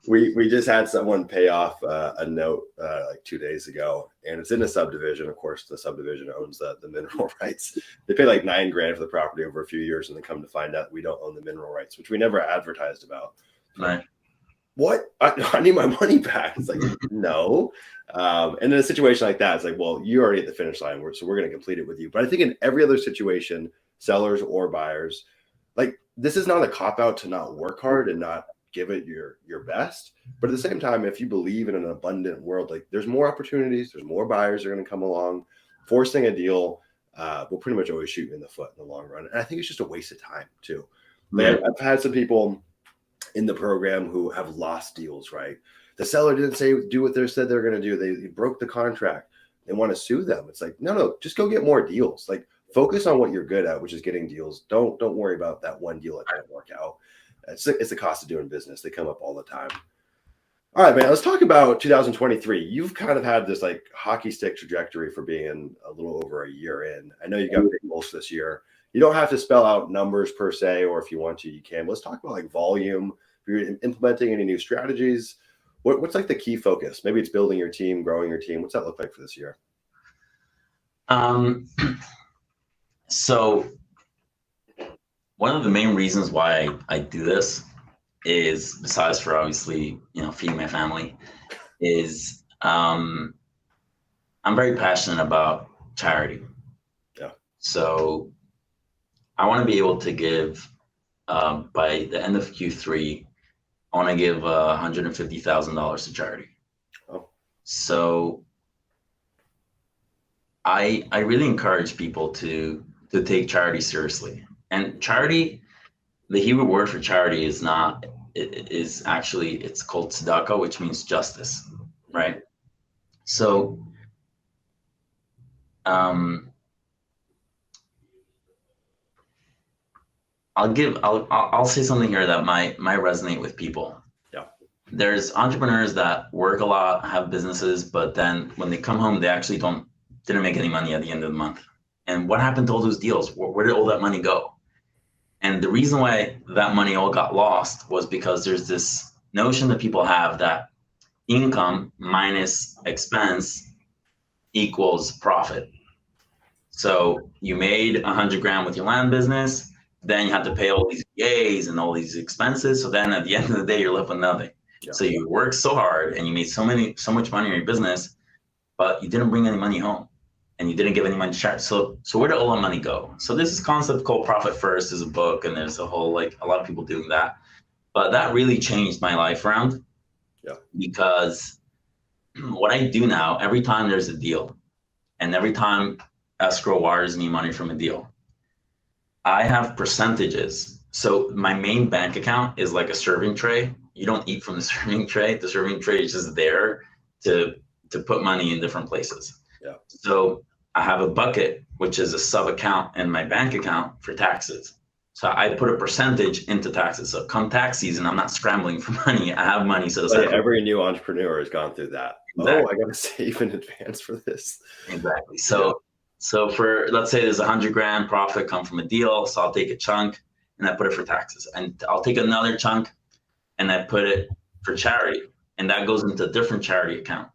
We just had someone pay off a note like 2 days ago, and it's in a subdivision. Of course, the subdivision owns the mineral rights. They pay like $9,000 for the property over a few years, and then come to find out we don't own the mineral rights, which we never advertised about. Right. What? I need my money back. It's like, no. And in a situation like that, it's like, well, you already at the finish line, so we're going to complete it with you. But I think in every other situation, sellers or buyers, like this is not a cop out to not work hard and not give it your best. But at the same time, if you believe in an abundant world, like there's more opportunities, there's more buyers are going to come along. Forcing a deal will pretty much always shoot you in the foot in the long run. And I think it's just a waste of time too. Like, I've had some people in the program who have lost deals, right? The seller didn't do what they said they're going to do. They broke the contract. They want to sue them. It's like, no, just go get more deals. Like focus on what you're good at, which is getting deals. Don't worry about that one deal that didn't work out. It's the cost of doing business. They come up all the time. All right, man, let's talk about 2023. You've kind of had this like hockey stick trajectory for being a little over a year in. I know you got big goals this year. You don't have to spell out numbers per se, or if you want to, you can. Let's talk about like volume. If you're implementing any new strategies, what's like the key focus? Maybe it's building your team, growing your team. What's that look like for this year? So one of the main reasons why I do this is, besides for obviously, feeding my family, is I'm very passionate about charity. Yeah. So I want to be able to give, by the end of Q3, I want to give $150,000 to charity. Oh. So I really encourage people to take charity seriously. And charity, the Hebrew word for charity is actually, it's called tzedakah, which means justice, right? So I'll say something here that might resonate with people. Yeah. There's entrepreneurs that work a lot, have businesses, but then when they come home, they actually didn't make any money at the end of the month. And what happened to all those deals? Where did all that money go? And the reason why that money all got lost was because there's this notion that people have that income minus expense equals profit. So you made 100 grand with your land business, then you have to pay all these VAs and all these expenses. So then at the end of the day, you're left with nothing. Yeah. So you worked so hard and you made so much money in your business, but you didn't bring any money home. And you didn't give any money to charity. So where did all that money go? So this is a concept called Profit First is a book, and there's a whole, like a lot of people doing that. But that really changed my life around. Yeah. Because what I do now, every time there's a deal, and every time escrow wires me money from a deal, I have percentages. So my main bank account is like a serving tray. You don't eat from the serving tray. The serving tray is just there to put money in different places. Yeah. So I have a bucket, which is a sub account in my bank account for taxes. So I put a percentage into taxes. So come tax season, I'm not scrambling for money. I have money. So every new entrepreneur has gone through that. Exactly. Oh, I got to save in advance for this. Exactly. So for, let's say there's 100 grand profit come from a deal. So I'll take a chunk and I put it for taxes, and I'll take another chunk and I put it for charity, and that goes into a different charity account.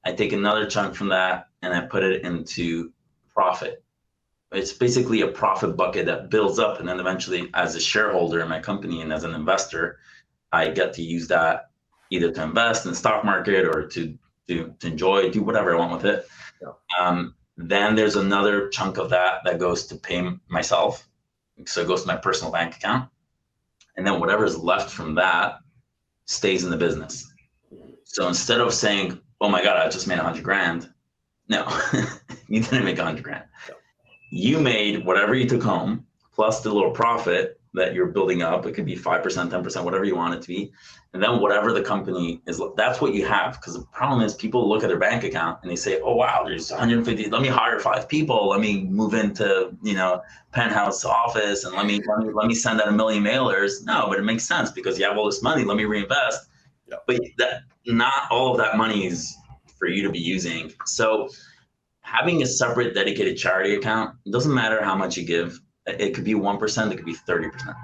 I take another chunk from that and I put it into profit. It's basically a profit bucket that builds up. And then eventually, as a shareholder in my company and as an investor, I get to use that either to invest in the stock market or to enjoy, do whatever I want with it. Yeah. Then there's another chunk of that goes to pay myself. So it goes to my personal bank account. And then whatever's left from that stays in the business. So instead of saying, oh my God, I just made 100 grand. No, you didn't make 100 grand. You made whatever you took home, plus the little profit that you're building up. It could be 5%, 10%, whatever you want it to be. And then whatever the company is, that's what you have. Because the problem is people look at their bank account and they say, oh, wow, there's 150, let me hire 5 people. Let me move into, penthouse office and let me send out 1 million mailers. No, but it makes sense because you have all this money. Let me reinvest. Yeah. But not all of that money is for you to be using. So having a separate dedicated charity account, it doesn't matter how much you give. It could be 1%, it could be 30%,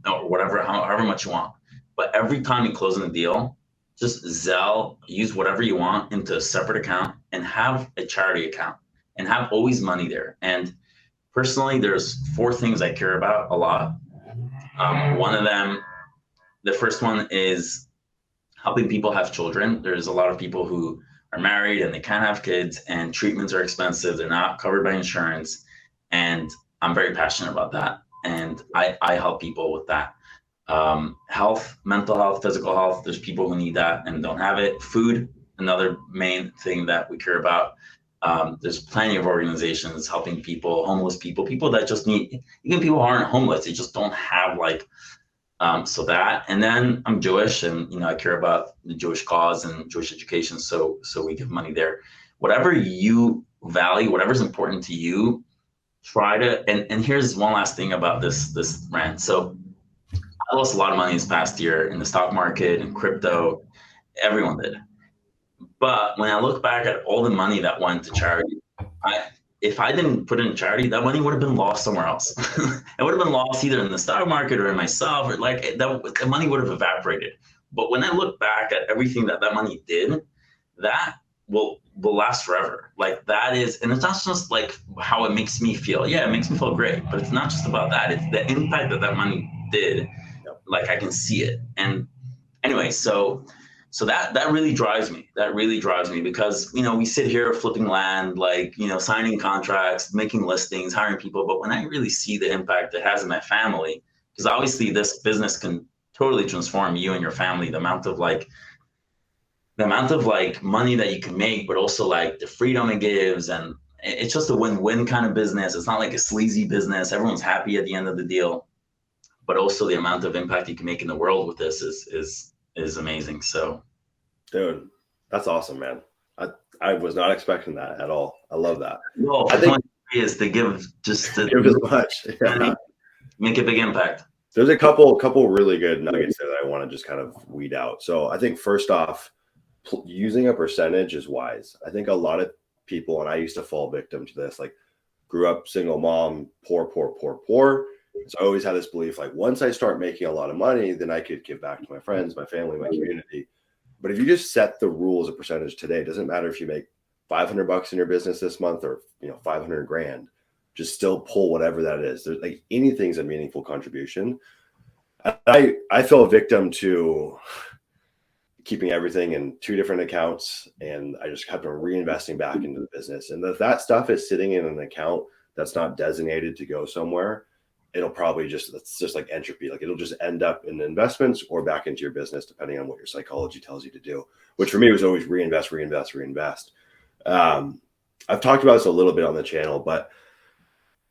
or whatever, however much you want. But every time you close in a deal, just use whatever you want into a separate account and have a charity account and have always money there. And personally, there's 4 things I care about a lot. One of them, the first one is helping people have children. There's a lot of people who are married and they can't have kids, and treatments are expensive. They're not covered by insurance. And I'm very passionate about that. And I help people with that. Health, mental health, physical health. There's people who need that and don't have it. Food, another main thing that we care about. There's plenty of organizations helping people, homeless people, people that just need, even people who aren't homeless, they just don't have like, so that. And then I'm Jewish, and I care about the Jewish cause and Jewish education, so we give money there. Whatever you value, whatever's important to you, try to. And here's one last thing about this rant. So I lost a lot of money this past year in the stock market and crypto. Everyone did. But when I look back at all the money that went to charity, if I didn't put it in charity, that money would have been lost somewhere else. It would have been lost either in the stock market or in myself, or like the money would have evaporated. But when I look back at everything that money did, that will last forever. Like that is, and it's not just like how it makes me feel. Yeah, it makes me feel great, but it's not just about that. It's the impact that money did. Like I can see it. And anyway, so that really drives me. That really drives me because, we sit here flipping land, like, signing contracts, making listings, hiring people. But when I really see the impact it has in my family, because obviously this business can totally transform you and your family, the amount of money that you can make, but also like the freedom it gives. And it's just a win-win kind of business. It's not like a sleazy business. Everyone's happy at the end of the deal, but also the amount of impact you can make in the world with this is amazing. So, dude, that's awesome, man. I was not expecting that at all. I love that. Well, I think is to give give as much. Yeah. Make a big impact. There's a couple really good nuggets there that I want to just kind of weed out. So I think first off, using a percentage is wise. I think a lot of people, and I used to fall victim to this, like grew up single mom, poor. So I always had this belief, like once I start making a lot of money, then I could give back to my friends, my family, my community. But if you just set the rule as a percentage today, it doesn't matter if you make $500 in your business this month or 500 grand, just still pull whatever that is. There's like anything's a meaningful contribution. I fell a victim to keeping everything in 2 different accounts, and I just kept on reinvesting back into the business. And if that stuff is sitting in an account that's not designated to go somewhere, it'll probably it's just like entropy. Like it'll just end up in investments or back into your business, depending on what your psychology tells you to do, which for me was always reinvest. I've talked about this a little bit on the channel, but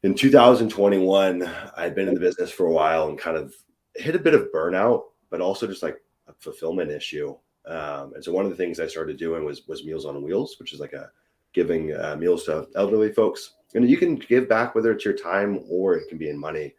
in 2021, I'd been in the business for a while and kind of hit a bit of burnout, but also just like a fulfillment issue. And so one of the things I started doing was Meals on Wheels, which is like giving meals to elderly folks. And you can give back, whether it's your time or it can be in money.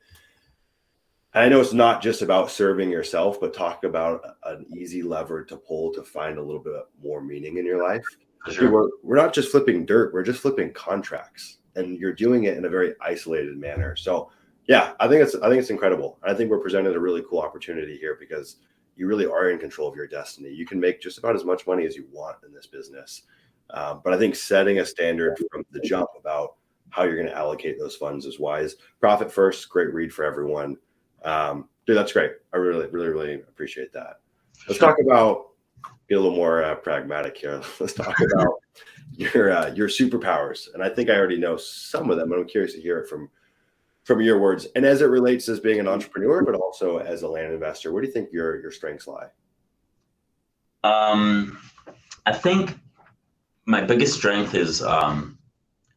And I know it's not just about serving yourself, but talk about an easy lever to pull to find a little bit more meaning in your life. Sure. We're not just flipping dirt, we're just flipping contracts, and you're doing it in a very isolated manner. So yeah, I think it's incredible. I think we're presented a really cool opportunity here because you really are in control of your destiny. You can make just about as much money as you want in this business. But I think setting a standard from the jump about how you're going to allocate those funds is wise. Profit first, great read for everyone. Dude, that's great. I really appreciate that. Let's talk about, get a little more pragmatic here. Let's talk about your superpowers. And I think I already know some of them, but I'm curious to hear it from your words. And as it relates as being an entrepreneur, but also as a land investor, where do you think your strengths lie? I think my biggest strength is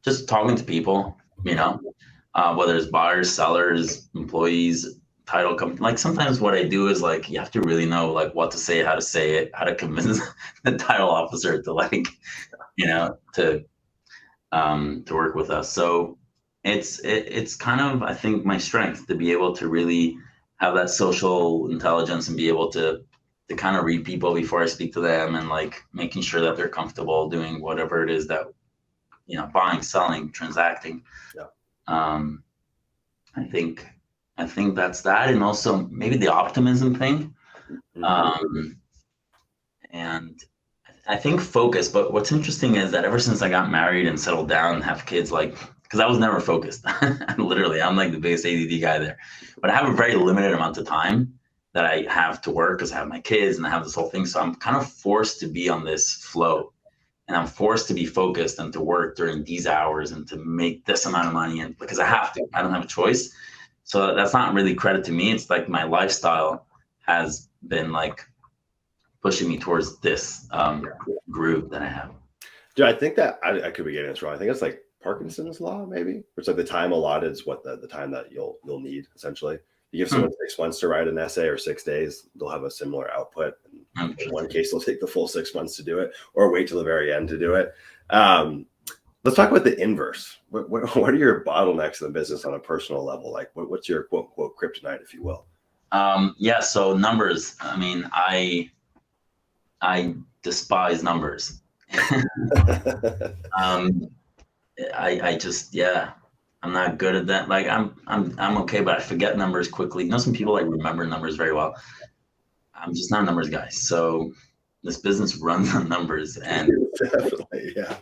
just talking to people, whether it's buyers, sellers, employees, title company. Like sometimes what I do is like, you have to really know like what to say, how to say it, how to convince the title officer to like, to work with us. So it's kind of, I think, my strength to be able to really have that social intelligence and be able to kind of read people before I speak to them, and like making sure that they're comfortable doing whatever it is that, buying, selling, transacting. Yeah. I think that's that. And also maybe the optimism thing. And I think focus, but what's interesting is that ever since I got married and settled down and have kids, like, because I was never focused. Literally, I'm like the biggest ADD guy there. But I have a very limited amount of time that I have to work because I have my kids and I have this whole thing. So I'm kind of forced to be on this flow, and I'm forced to be focused and to work during these hours and to make this amount of money, and because I have to, I don't have a choice. So that's not really credit to me. It's like my lifestyle has been like pushing me towards this groove that I have. Dude, I think that I could be getting this wrong. I think it's like Parkinson's law, maybe. It's like the time allotted is what the time that you'll need, essentially. You give someone 6 months to write an essay or 6 days, they'll have a similar output. In one case, they'll take the full 6 months to do it, or wait till the very end to do it. Let's talk about the inverse. What are your bottlenecks in the business on a personal level? Like, what's your quote unquote kryptonite, if you will? Yeah. So numbers. I mean, I despise numbers. I just, yeah, I'm not good at that. Like I'm okay, but I forget numbers quickly. You know, some people like remember numbers very well. I'm just not a numbers guy. So this business runs on numbers, and definitely, yeah,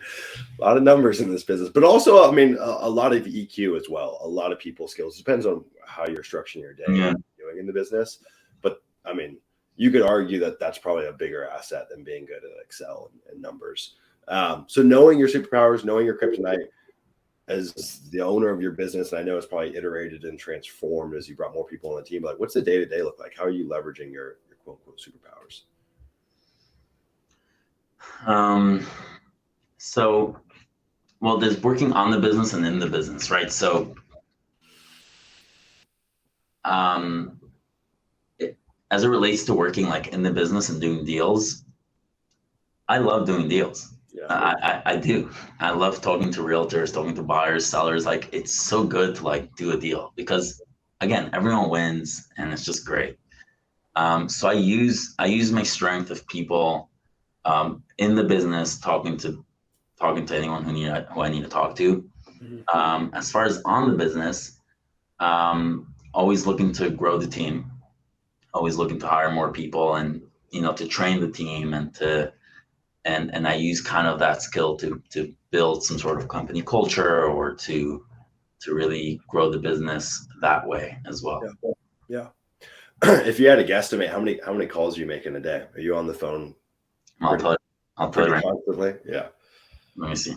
a lot of numbers in this business, but also, I mean, a lot of EQ as well. A lot of people skills. Depends on how you're structuring your day, and doing in the business. But I mean, you could argue that that's probably a bigger asset than being good at Excel and numbers. So knowing your superpowers, knowing your kryptonite as the owner of your business, and I know it's probably iterated and transformed as you brought more people on the team. Like, what's the day-to-day look like? How are you leveraging your quote unquote superpowers? So, well, there's working on the business and in the business, right? So, as it relates to working like in the business and doing deals, I love doing deals. Yeah. I do. I love talking to realtors, talking to buyers, sellers. Like, it's so good to like do a deal because, again, everyone wins and it's just great. So I use my strength of people in the business, talking to anyone who I need to talk to. As far as on the business, always looking to grow the team, always looking to hire more people, and to train the team, and I use kind of that skill to build some sort of company culture, or to really grow the business that way as well. Yeah. If you had to guesstimate, how many calls are you make in a day? Are you on the phone? I'll tell you right constantly. Yeah. Let me see.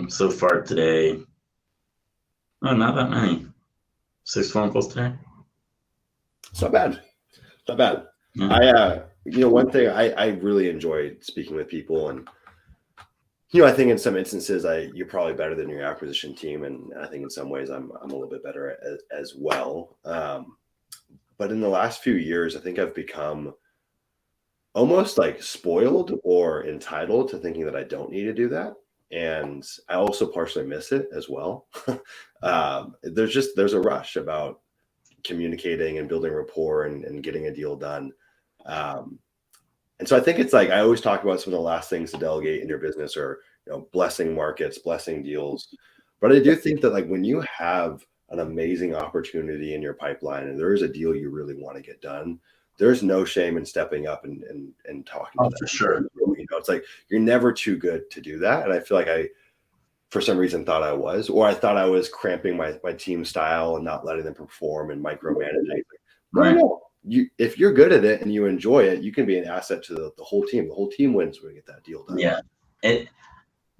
So far today, not that many. 6 phone calls today. It's not bad. Not bad. Yeah. One thing I really enjoy speaking with people, and I think in some instances you're probably better than your acquisition team, and I think in some ways I'm a little bit better as well. But in the last few years, I think I've become almost like spoiled or entitled to thinking that I don't need to do that. And I also partially miss it as well. There's a rush about communicating and building rapport and getting a deal done. And so I think it's like, I always talk about some of the last things to delegate in your business are, blessing markets, blessing deals. But I do think that like when you have an amazing opportunity in your pipeline and there is a deal you really want to get done, there's no shame in stepping up and talking. Oh, for sure. It's like, you're never too good to do that. And I feel like I, for some reason, thought I was, or I thought I was cramping my team style and not letting them perform and micromanaging. Right. No. If you're good at it and you enjoy it, you can be an asset to the whole team. The whole team wins when we get that deal done. Yeah.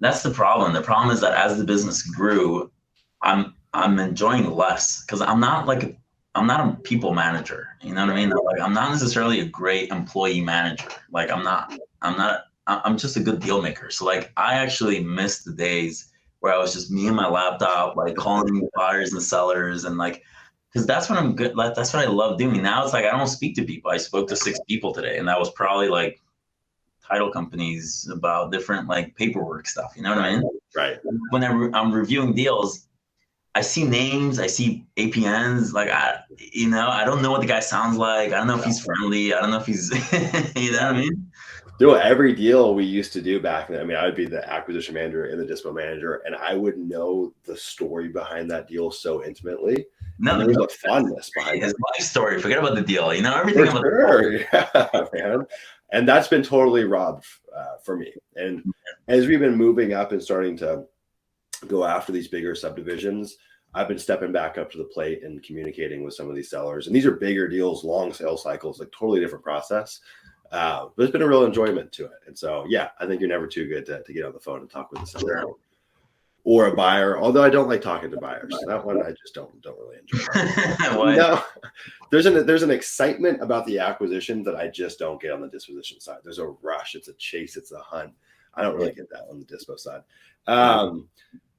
That's the problem. The problem is that as the business grew, I'm enjoying less because I'm not a people manager. You know what I mean? Like, I'm not necessarily a great employee manager. Like, I'm just a good deal maker. So like, I actually miss the days where I was just me and my laptop, like calling buyers and sellers, and like, because that's what I'm good. Like, that's what I love doing. Now it's like, I don't speak to people. I spoke to 6 people today, and that was probably like title companies about different like paperwork stuff. You know what I mean? Right. Whenever I'm reviewing deals, I see names, I see APNs. Like, I don't know what the guy sounds like. I don't know if he's friendly. I don't know if he's, you know what I mean? Dude, every deal we used to do back then, I mean, I would be the acquisition manager and the dispo manager, and I would know the story behind that deal so intimately. No, And there was a fondness behind his it. life story. Forget about the deal. You know everything For about sure. Yeah, man. And that's been totally robbed for me. And as we've been moving up and starting to go after these bigger subdivisions, I've been stepping back up to the plate and communicating with some of these sellers. And these are bigger deals, long sales cycles, like totally different process. But it's been a real enjoyment to it. And so, yeah, I think you're never too good to get on the phone and talk with a seller or a buyer. Although I don't like talking to buyers. That one I just don't really enjoy. Why? No, there's an excitement about the acquisition that I just don't get on the disposition side. There's a rush, it's a chase, it's a hunt. I don't really get that on the dispo side.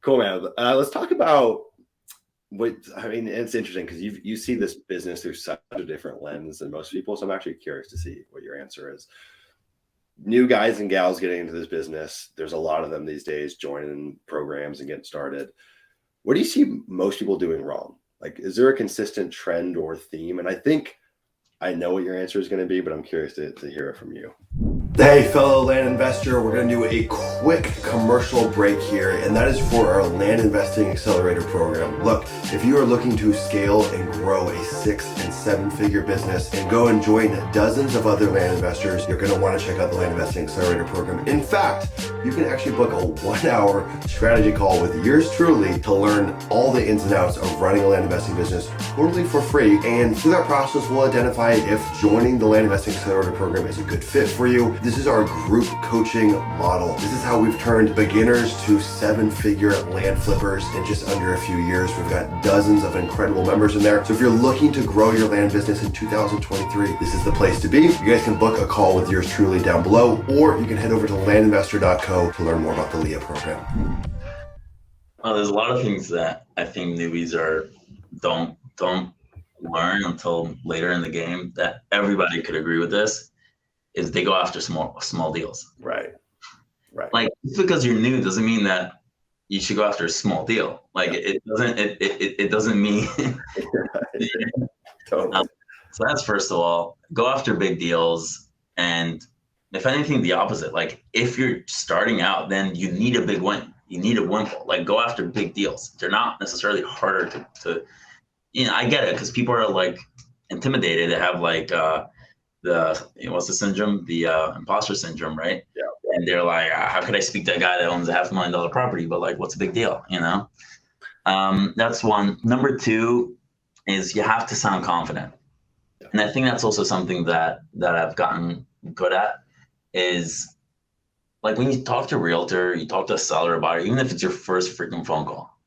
Cool, man. Let's talk about what I mean. It's interesting because you see this business through such a different lens than most people. So I'm actually curious to see what your answer is. New guys and gals getting into this business, there's a lot of them these days joining programs and getting started. What do you see most people doing wrong? Like, is there a consistent trend or theme? And I think I know what your answer is going to be, but I'm curious to hear it from you. Hey, fellow land investor, we're going to do a quick commercial break here, and that is for our Land Investing Accelerator program. Look, if you are looking to scale and grow a 6- and 7-figure business and go and join dozens of other land investors, you're going to want to check out the Land Investing Accelerator program. In fact, you can actually book a 1-hour strategy call with yours truly to learn all the ins and outs of running a land investing business totally for free. And through that process, we'll identify if joining the Land Investing Accelerator program is a good fit for you. This is our group coaching model. This is how we've turned beginners to 7-figure land flippers in just under a few years. We've got dozens of incredible members in there. So if you're looking to grow your land business in 2023, this is the place to be. You guys can book a call with yours truly down below, or you can head over to landinvestor.co to learn more about the LEA program. Well, there's a lot of things that I think newbies don't learn until later in the game, that everybody could agree with this, is they go after small deals. Right. Like, just because you're new doesn't mean that you should go after a small deal. Like, it doesn't mean Totally. So that's first of all, go after big deals. And if anything, the opposite. Like, if you're starting out, then you need a big win. You need a windfall. Like, go after big deals. They're not necessarily harder to I get it, because people are like intimidated. They have like what's the syndrome? The imposter syndrome, right? Yeah. And they're like, how could I speak to a guy that owns a $500,000 property? But like, what's a big deal? That's one. Number two is you have to sound confident. Yeah. And I think that's also something that I've gotten good at, is like, when you talk to a realtor, you talk to a seller about it, even if it's your first freaking phone call,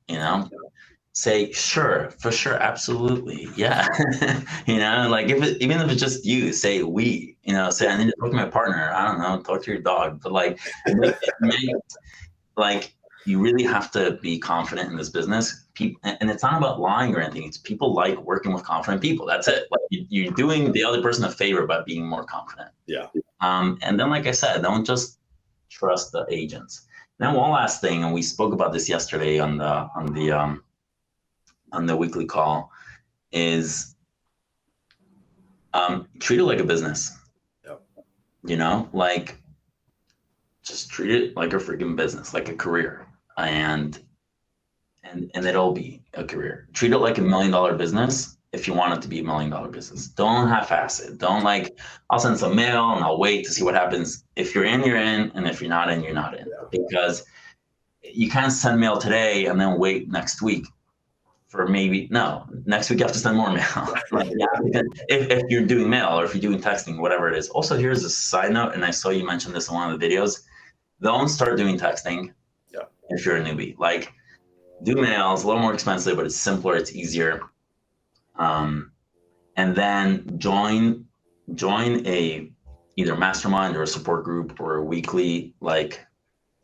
say, sure, for sure, absolutely, yeah. Like, even if it's just you, say we, say, I need to talk to my partner, I don't know, talk to your dog. But like you really have to be confident in this business. And it's not about lying or anything. It's people like working with confident people. That's it. Like, you're doing the other person a favor by being more confident. Yeah. And then, like I said, don't just trust the agents. Then one last thing, and we spoke about this yesterday on the weekly call, is treat it like a business. Yep. Like, just treat it like a freaking business, like a career, and it'll be a career. Treat it like $1 million business if you want it to be $1 million business. Don't half-ass it. Don't like, I'll send some mail and I'll wait to see what happens. If you're in, you're in, and if you're not in, you're not in. Yeah. Because you can't send mail today and then wait next week. Next week you have to send more mail. Like, yeah, if you're doing mail or if you're doing texting, whatever it is. Also, here's a side note, and I saw you mention this in one of the videos. Don't start doing texting if you're a newbie. Like, do mail. It's a little more expensive, but it's simpler. It's easier. And then join a either mastermind or a support group or a weekly like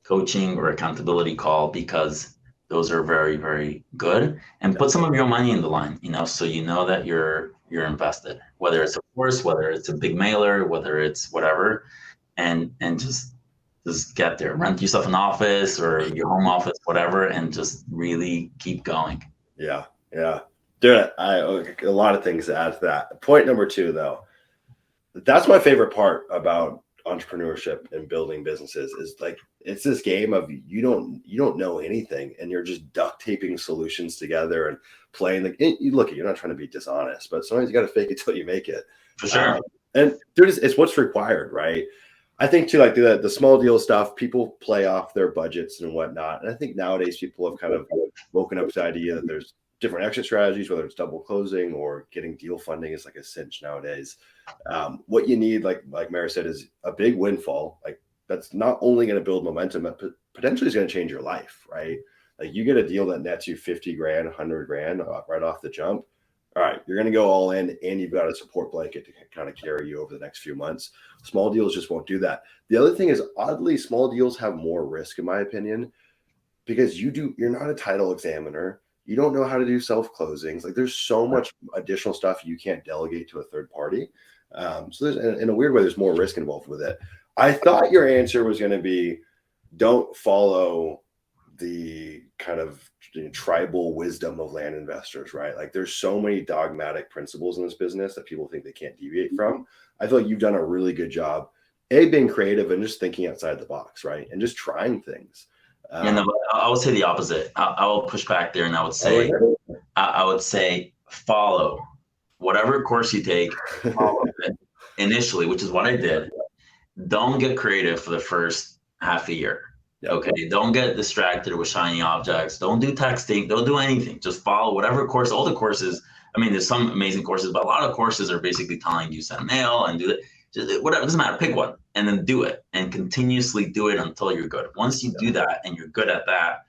coaching or accountability call, because those are very, very good. And put some of your money in the line, so that you're invested, whether it's a course, whether it's a big mailer, whether it's whatever, and just get there. Rent yourself an office or your home office, whatever, and just really keep going. Yeah. Dude, a lot of things to add to that. Point number two, though, that's my favorite part about entrepreneurship and building businesses is like, it's this game of you don't know anything, and you're just duct taping solutions together and playing look, you're not trying to be dishonest, but sometimes you got to fake it till you make it. For sure. And it's what's required, right? I think too, like the small deal stuff, people play off their budgets and whatnot. And I think nowadays people have kind of woken up to the idea that there's different exit strategies, whether it's double closing or getting deal funding is like a cinch nowadays. What you need, like Mara said, is a big windfall. Like that's not only going to build momentum, but potentially is going to change your life, right? Like you get a deal that nets you 50 grand, 100 grand right off the jump. All right, you're going to go all in, and you've got a support blanket to kind of carry you over the next few months. Small deals just won't do that. The other thing is, oddly, small deals have more risk, in my opinion, because you're not a title examiner. You don't know how to do self-closings. Like there's so much additional stuff you can't delegate to a third party. So there's, in a weird way, there's more risk involved with it. I thought your answer was going to be, don't follow the kind of tribal wisdom of land investors, right? Like there's so many dogmatic principles in this business that people think they can't deviate from. I feel like you've done a really good job, being creative and just thinking outside the box, right? And just trying things. I would say the opposite. I will push back there, and I would say follow whatever course you take, follow it initially, which is what I did. Don't get creative for the first half a year. Yep. Okay, don't get distracted with shiny objects. Don't do texting. Don't do anything. Just follow whatever course. All the courses. I mean, there's some amazing courses, but a lot of courses are basically telling you send a mail and do it. Just whatever, it doesn't matter. Pick one and then do it, and continuously do it until you're good. Once you do that and you're good at that,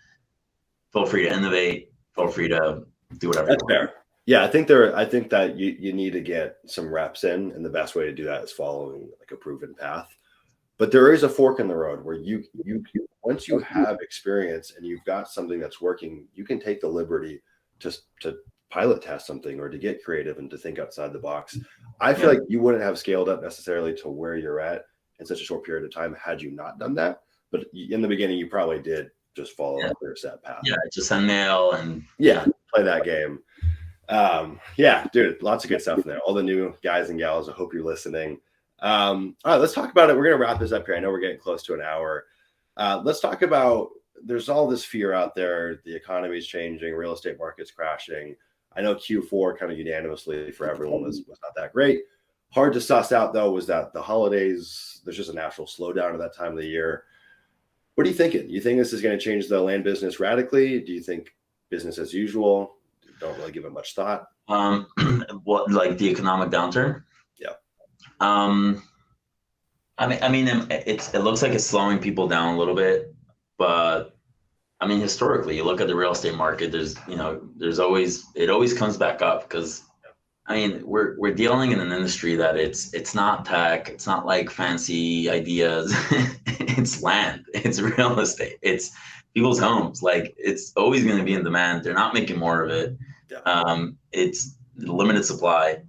feel free to innovate. Feel free to do whatever. That's fair. Yeah, I think that you need to get some reps in, and the best way to do that is following like a proven path. But there is a fork in the road where you once you have experience and you've got something that's working, you can take the liberty to pilot test something or to get creative and to think outside the box. I feel like you wouldn't have scaled up necessarily to where you're at in such a short period of time had you not done that. But in the beginning, you probably did just follow a clear set path. Yeah, just send mail and play that game. Dude, lots of good stuff in there. All the new guys and gals, I hope you're listening. All right, let's talk about it. We're going to wrap this up here. I know we're getting close to an hour. Let's talk about, there's all this fear out there. The economy is changing, real estate market's crashing. I know Q4 kind of unanimously for everyone was not that great. Hard to suss out, though, was that the holidays, there's just a natural slowdown at that time of the year. What are you thinking? You think this is going to change the land business radically? Do you think business as usual? Don't really give it much thought. What, like the economic downturn? Yeah. I mean, it looks like it's slowing people down a little bit, but I mean, historically, you look at the real estate market. It always comes back up because, I mean, we're dealing in an industry that it's not tech, it's not like fancy ideas, it's land, it's real estate, it's people's homes. Like it's always going to be in demand. They're not making more of it. It's limited supply.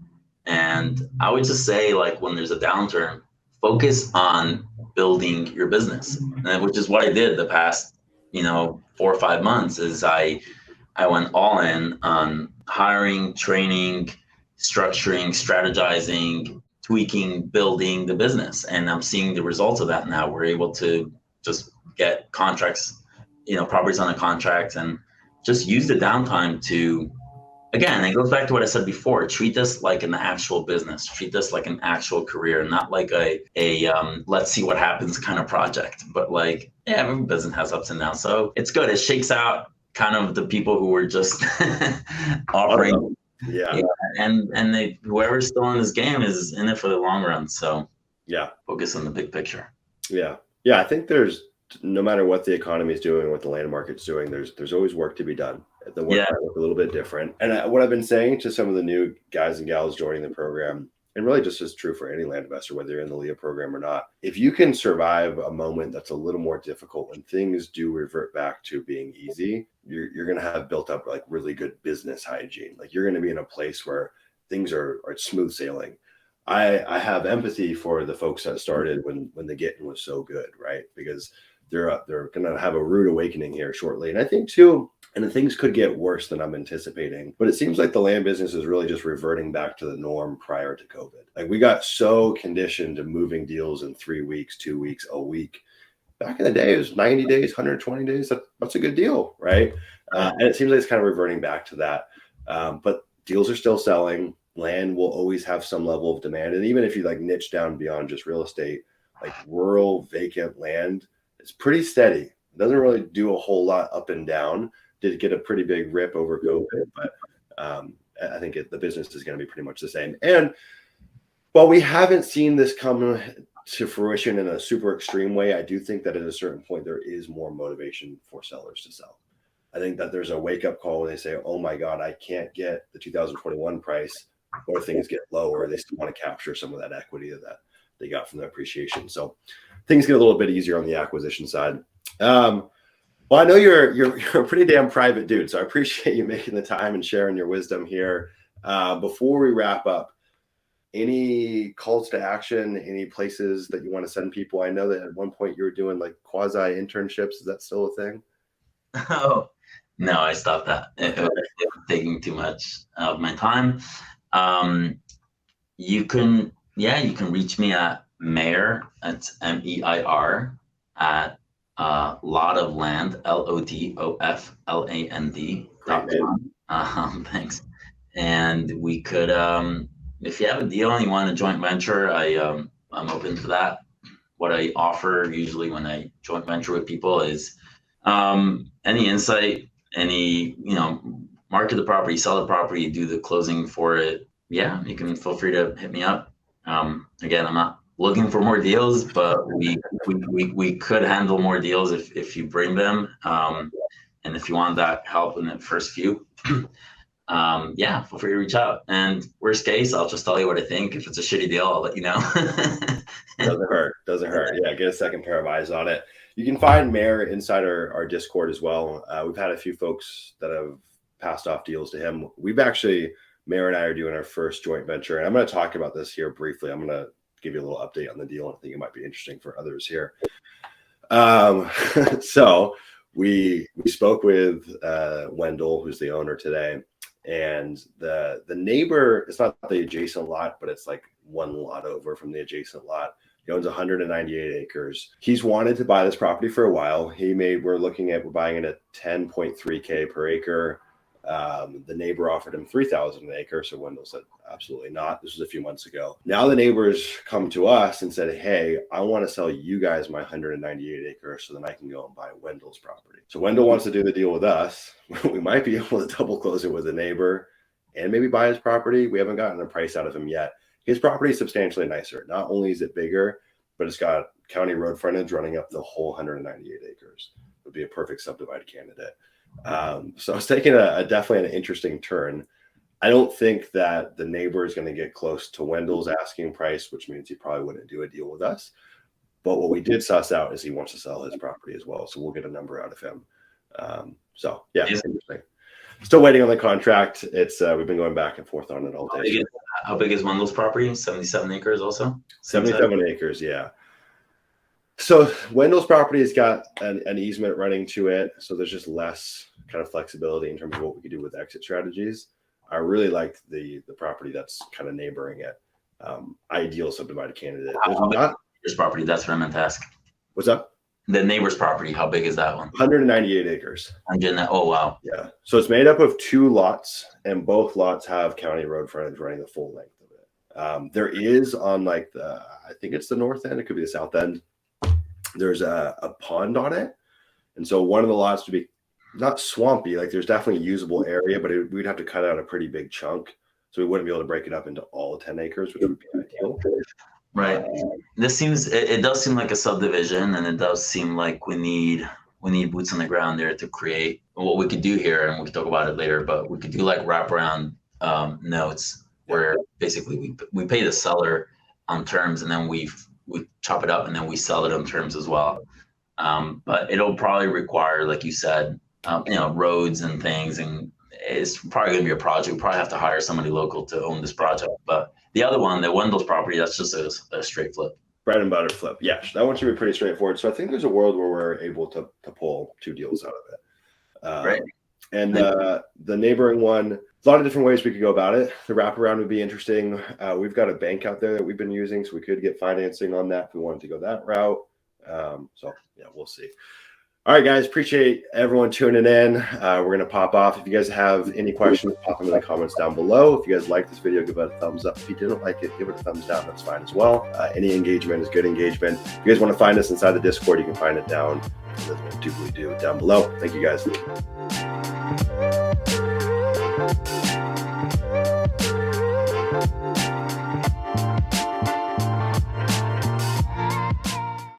And I would just say, like, when there's a downturn, focus on building your business, which is what I did the past, 4 or 5 months. Is I went all in on hiring, training, structuring, strategizing, tweaking, building the business. And I'm seeing the results of that now. We're able to just get contracts, properties on a contract, and just use the downtime to, again, it goes back to what I said before. Treat this like an actual business. Treat this like an actual career, not like a let's see what happens kind of project. But like, every business has ups and downs. So it's good. It shakes out kind of the people who were just offering. And whoever's still in this game is in it for the long run. So focus on the big picture. Yeah. I think there's, no matter what the economy is doing, what the land market's doing, there's always work to be done. The work might look a little bit different. And what I've been saying to some of the new guys and gals joining the program, and really just as true for any land investor, whether you're in the LEA program or not, if you can survive a moment that's a little more difficult when things do revert back to being easy, you're going to have built up like really good business hygiene. Like you're going to be in a place where things are smooth sailing. I have empathy for the folks that started when the getting was so good, right? Because they're going to have a rude awakening here shortly. And I think too, And things could get worse than I'm anticipating. But it seems like the land business is really just reverting back to the norm prior to COVID. Like we got so conditioned to moving deals in 3 weeks, 2 weeks, a week. Back in the day, it was 90 days, 120 days. That's a good deal, right? And it seems like it's kind of reverting back to that. But deals are still selling. Land will always have some level of demand. And even if you like niche down beyond just real estate, like rural vacant land, it's pretty steady. It doesn't really do a whole lot up and down. Did get a pretty big rip over COVID, but I think the business is going to be pretty much the same. And while we haven't seen this come to fruition in a super extreme way, I do think that at a certain point there is more motivation for sellers to sell. I think that there's a wake-up call when they say, oh my God, I can't get the 2021 price, or things get lower. They still want to capture some of that equity that they got from the appreciation. So things get a little bit easier on the acquisition side. Well, I know you're a pretty damn private dude, so I appreciate you making the time and sharing your wisdom here. Before we wrap up, any calls to action, any places that you want to send people? I know that at one point you were doing like quasi internships. Is that still a thing? Oh, no, I stopped that. It was taking too much of my time. You can reach me at Meir, that's MEIR, at lot of land, LOTOFLAND.com. Thanks. And we could, if you have a deal and you want a joint venture, I'm open to that. What I offer usually when I joint venture with people is any insight, any, market the property, sell the property, do the closing for it. Yeah, you can feel free to hit me up. Again, I'm not looking for more deals, but we could handle more deals if you bring them. And if you want that help in the first few, feel free to reach out. And worst case, I'll just tell you what I think. If it's a shitty deal, I'll let you know. Doesn't hurt. Yeah, get a second pair of eyes on it. You can find Meir inside our Discord as well. We've had a few folks that have passed off deals to him. Meir and I are doing our first joint venture, and I'm going to talk about this here briefly. I'm going to give you a little update on the deal, and I think it might be interesting for others here. So we spoke with Wendell, who's the owner today, and the neighbor, it's not the adjacent lot, but it's like one lot over from the adjacent lot. He owns 198 acres. He's wanted to buy this property for a while. We're buying it at 10.3K per acre. The neighbor offered him 3,000 an acre. So Wendell said, absolutely not. This was a few months ago. Now the neighbors come to us and said, hey, I want to sell you guys my 198 acres so then I can go and buy Wendell's property. So Wendell wants to do the deal with us. We might be able to double close it with the neighbor and maybe buy his property. We haven't gotten a price out of him yet. His property is substantially nicer. Not only is it bigger, but it's got county road frontage running up the whole 198 acres. It would be a perfect subdivided candidate. So it's taking definitely an interesting turn. I don't think that the neighbor is going to get close to Wendell's asking price, which means he probably wouldn't do a deal with us. But what we did suss out is he wants to sell his property as well. So we'll get a number out of him. It's interesting. Still waiting on the contract. It's we've been going back and forth on it all day. How big is Wendell's property? 77 acres also? 77 acres, yeah. So Wendell's property has got an easement running to it. So there's just less kind of flexibility in terms of what we could do with exit strategies. I really like the property that's kind of neighboring it. Ideal subdivided candidate. His property, that's what I meant to ask. What's up? The neighbor's property, how big is that one? 198 acres. Oh, wow. Yeah. So it's made up of 2 lots, and both lots have county road frontage running the full length of it. There is on I think it's the north end, it could be the south end, there's a pond on it. And so one of the lots would be not swampy, like there's definitely a usable area, but we'd have to cut out a pretty big chunk. So we wouldn't be able to break it up into all 10 acres, which would be ideal. Right. It does seem like a subdivision, and it does seem like we need boots on the ground there to create what we could do here, and we can talk about it later, but we could do like wraparound notes where basically we pay the seller on terms, and then we chop it up and then we sell it on terms as well. But it'll probably require, like you said, roads and things, and it's probably going to be a project. We probably have to hire somebody local to own this project. But the other one, the Wendell's property, that's just a straight flip. Bread and butter flip. Yeah, that one should be pretty straightforward. So I think there's a world where we're able to pull 2 deals out of it. Right. And the neighboring one, a lot of different ways we could go about it. The wraparound would be interesting. We've got a bank out there that we've been using, so we could get financing on that if we wanted to go that route. So yeah, we'll see. All right, guys, appreciate everyone tuning in. We're going to pop off. If you guys have any questions, pop them in the comments down below. If you guys like this video, give it a thumbs up. If you didn't like it, give it a thumbs down. That's fine as well. Any engagement is good engagement. If you guys want to find us inside the Discord, you can find it down. Do down below. Thank you, guys.